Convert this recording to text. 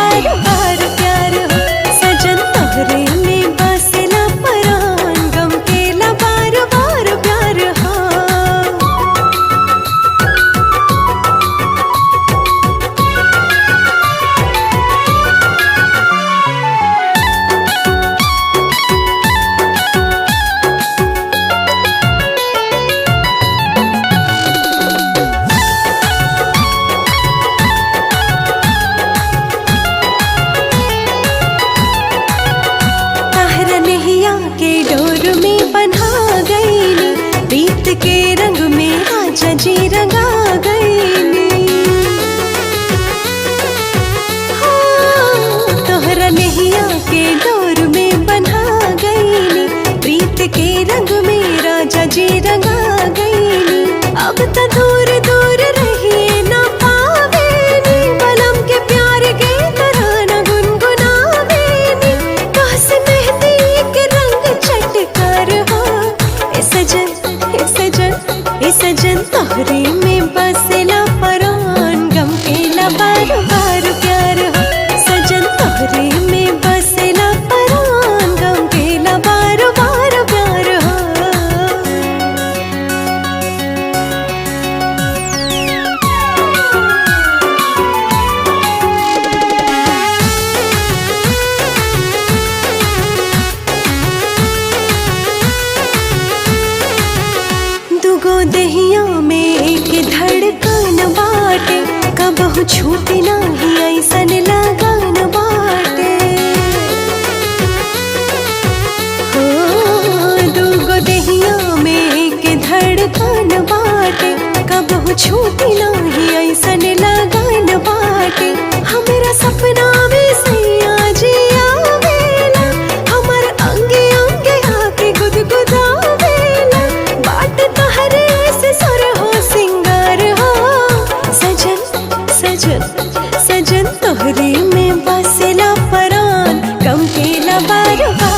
बार बार प्यार हो। सजन तोहरे में बसेला परान, गम केला बार बार प्यार हो। के डोर में बंधा गईनी, प्रीत के रंग में राजा जी रंगा गईनी। हाँ, तोहरा नैया के डोर में बंधा गईनी, प्रीत के रंग में राजा जी रंगा गईनी। अब तो दूर दूर रहिए ना पावेनी, बलम के प्यार के तराना गुनगुनावेनी। कहस मेहंदी के रंग चटकार हो। ए सजन तोहरे में बसेला परान, गम केला बार बार प्यार हो। सजन तोहरे में बसेला परान, गम केला बार बार प्यार हो। दुगो दहिया में एक धड़कन बाटे, कबहू छूटे नाही ऐसन लगन बाटे। हो दुगो दहिया में एक धड़कन बाटे, कबहू छूटे नाही ऐसन लगन बाटे। हमरा सपना में सैया जी आवेला, हमर अंगे अंगे आके गुदगुदावेला। बाट तोहरे से सुर हो सिंगार हो। सजन तोहरे में बसेला परान, गम केला बार बार